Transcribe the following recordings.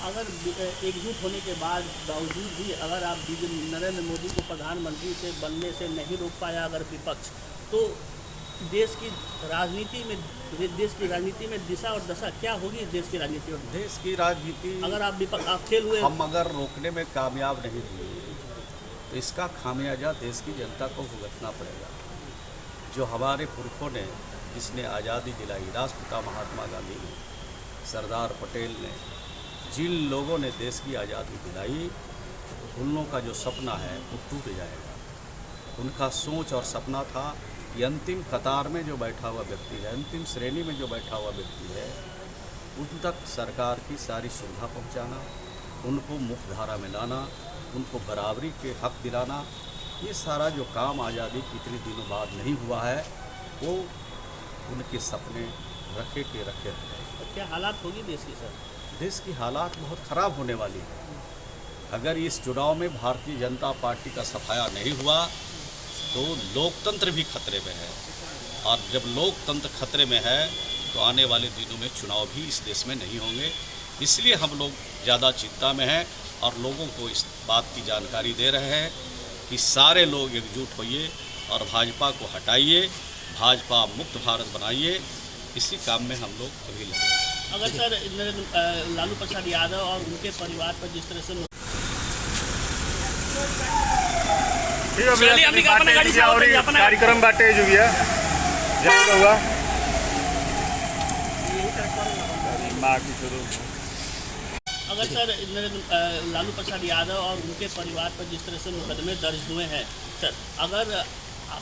अगर एकजुट होने के बावजूद भी अगर आप नरेंद्र मोदी को प्रधानमंत्री से बनने से नहीं रोक पाया अगर विपक्ष, तो देश की राजनीति में दिशा और दशा क्या होगी? देश की राजनीति और देश की राजनीति अगर आप विपक्ष फेल हुए, हम अगर रोकने में कामयाब नहीं हुए तो इसका खामियाजा देश की जनता को भुगतना पड़ेगा। जो हमारे पुरखों ने जिसने आज़ादी दिलाई, राष्ट्रपिता महात्मा गांधी ने, सरदार पटेल ने, जिन लोगों ने देश की आज़ादी दिलाई, उन लोगों का जो सपना है वो टूट जाएगा। उनका सोच और सपना था कि अंतिम कतार में जो बैठा हुआ व्यक्ति है, अंतिम श्रेणी में जो बैठा हुआ व्यक्ति है, उन तक सरकार की सारी सुविधा पहुंचाना, उनको मुख्य धारा में लाना, उनको बराबरी के हक दिलाना, ये सारा जो काम आज़ादी के इतने दिनों बाद नहीं हुआ है, वो उनके सपने रखे के रखे रहे। तो क्या हालात होगी देश की? सर, देश की हालात बहुत ख़राब होने वाली है। अगर इस चुनाव में भारतीय जनता पार्टी का सफाया नहीं हुआ तो लोकतंत्र भी खतरे में है, और जब लोकतंत्र खतरे में है तो आने वाले दिनों में चुनाव भी इस देश में नहीं होंगे। इसलिए हम लोग ज़्यादा चिंता में हैं और लोगों को इस बात की जानकारी दे रहे हैं कि सारे लोग एकजुट होइए और भाजपा को हटाइए, भाजपा मुक्त भारत बनाइए। इसी काम में हम लोग अभी लगे। अगर सर लालू प्रसाद यादव और उनके परिवार पर जिस तरह से कार्यक्रम बाटे जो भी है हुआ बाकी शुरू। अगर सर लालू प्रसाद यादव और उनके परिवार पर जिस तरह से मुकदमे दर्ज हुए हैं, सर अगर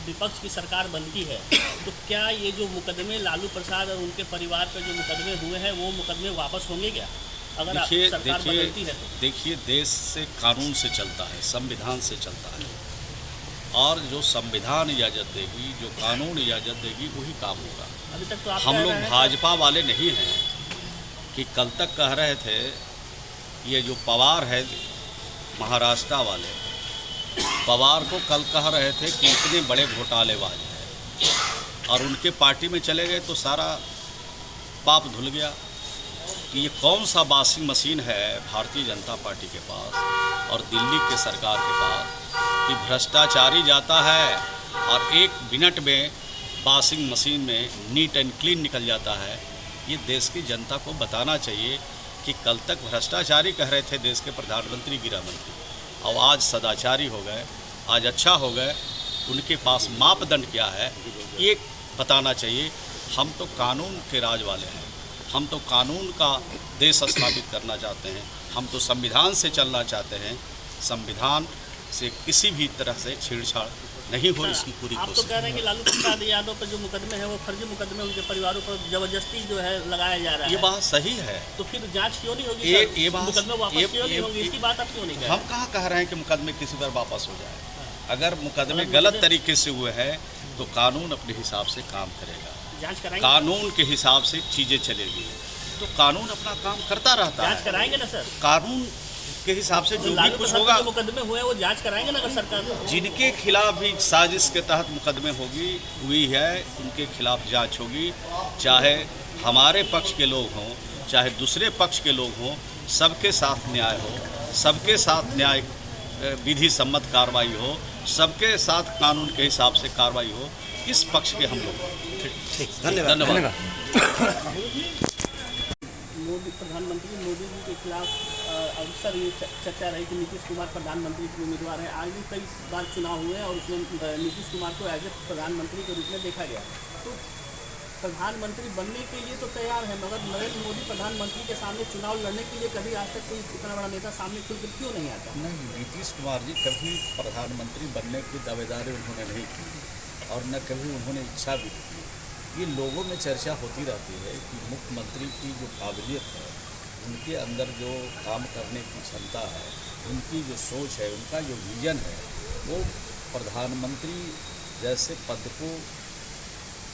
विपक्ष की सरकार बनती है तो क्या ये जो मुकदमे लालू प्रसाद और उनके परिवार पर जो मुकदमे हुए हैं वो मुकदमे वापस होंगे क्या अगर सरकार बदलती है? तो देखिए, देश से कानून से चलता है, संविधान से चलता है, और जो संविधान इजाज़त देगी, जो कानून इजाज़त देगी, वही काम होगा। अभी तक तो आप हम लोग भाजपा वाले नहीं हैं कि कल तक कह रहे थे ये जो पवार है महाराष्ट्र वाले, पवार को कल कह रहे थे कि इतने बड़े घोटालेबाज हैं, और उनके पार्टी में चले गए तो सारा पाप धुल गया कि ये कौन सा वॉशिंग मशीन है भारतीय जनता पार्टी के पास और दिल्ली के सरकार के पास कि भ्रष्टाचारी जाता है और 1 मिनट में वॉशिंग मशीन में नीट एंड क्लीन निकल जाता है। ये देश की जनता को बताना चाहिए कि कल तक भ्रष्टाचारी कह रहे थे देश के प्रधानमंत्री, गृह मंत्री, और आज सदाचारी हो गए, आज अच्छा हो गए। उनके पास मापदंड क्या है ये बताना चाहिए। हम तो कानून के राज वाले हैं, हम तो कानून का देश स्थापित करना चाहते हैं, हम तो संविधान से चलना चाहते हैं। संविधान से किसी भी तरह से छेड़छाड़ नहीं हो, इसकी पूरी कोशिश। आप तो कह रहे हैं कि लालू प्रसाद यादव पर जो मुकदमे हैं वो फर्जी मुकदमे, उनके परिवारों पर जबरदस्ती जो है लगाया जा रहा है। ये बात सही है, तो फिर जांच क्यों नहीं होगी? ये बात मुकदमे वापस क्यों नहीं होंगे? इसकी बात आप क्यों नहीं कह रहे? हम कहाँ कह रहे हैं कि मुकदमे किसी पर वापस हो जाए। अगर मुकदमे गलत तरीके से हुए हैं तो कानून अपने हिसाब से काम करेगा, जांच कराएंगे, कानून के हिसाब से चीज़ें चलेगी, तो कानून अपना काम करता रहता है। जांच कराएंगे ना सर? कानून के हिसाब से जो भी कुछ होगा, मुकदमे हुए वो जांच कराएंगे ना सरकार? जिनके खिलाफ भी साजिश के तहत मुकदमे होगी हुई है, उनके खिलाफ जांच होगी। चाहे हमारे पक्ष के लोग हों, चाहे दूसरे पक्ष के लोग हों, सबके साथ न्याय हो, सबके साथ न्याय विधि सम्मत कार्रवाई हो, सबके साथ कानून के हिसाब से कार्रवाई हो। इस पक्ष के हम लोग। ठीक, धन्यवाद। प्रधानमंत्री मोदी जी के खिलाफ अक्सर ये चर्चा रही कि नीतीश कुमार प्रधानमंत्री के उम्मीदवार हैं। आज भी कई बार चुनाव हुए और उसमें नीतीश कुमार को एज ए प्रधानमंत्री के रूप में देखा गया। तो प्रधानमंत्री बनने के लिए तो तैयार है, मगर नरेंद्र मोदी प्रधानमंत्री के सामने चुनाव लड़ने के लिए कभी आज तक कोई इतना बड़ा नेता सामने खुलकर क्यों नहीं आता? नहीं, नीतीश कुमार जी कभी प्रधानमंत्री बनने की दावेदारी उन्होंने नहीं की और न कभी उन्होंने इच्छा भी की। ये लोगों में चर्चा होती रहती है कि मुख्यमंत्री की जो काबिलियत है, उनके अंदर जो काम करने की क्षमता है, उनकी जो सोच है, उनका जो विजन है, वो प्रधानमंत्री जैसे पद को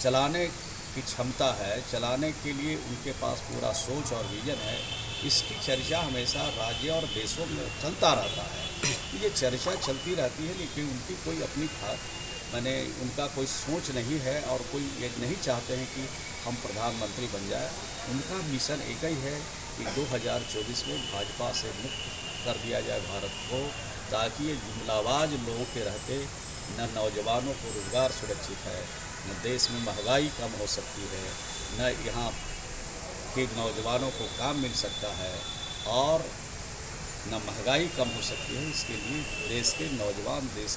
चलाने की क्षमता है, चलाने के लिए उनके पास पूरा सोच और विजन है। इसकी चर्चा हमेशा राज्य और देशों में चलता रहता है। ये चर्चा चलती रहती है, लेकिन उनकी कोई अपनी मैंने उनका कोई सोच नहीं है और कोई ये नहीं चाहते हैं कि हम प्रधानमंत्री बन जाए। उनका मिशन एक ही है कि 2024 में भाजपा से मुक्त कर दिया जाए भारत को, ताकि ये जुमलाबाज लोगों के रहते न नौजवानों को रोज़गार सुरक्षित है, न देश में महंगाई कम हो सकती है, न यहाँ के नौजवानों को काम मिल सकता है और न महंगाई कम हो सकती है। इसके लिए देश के नौजवान देश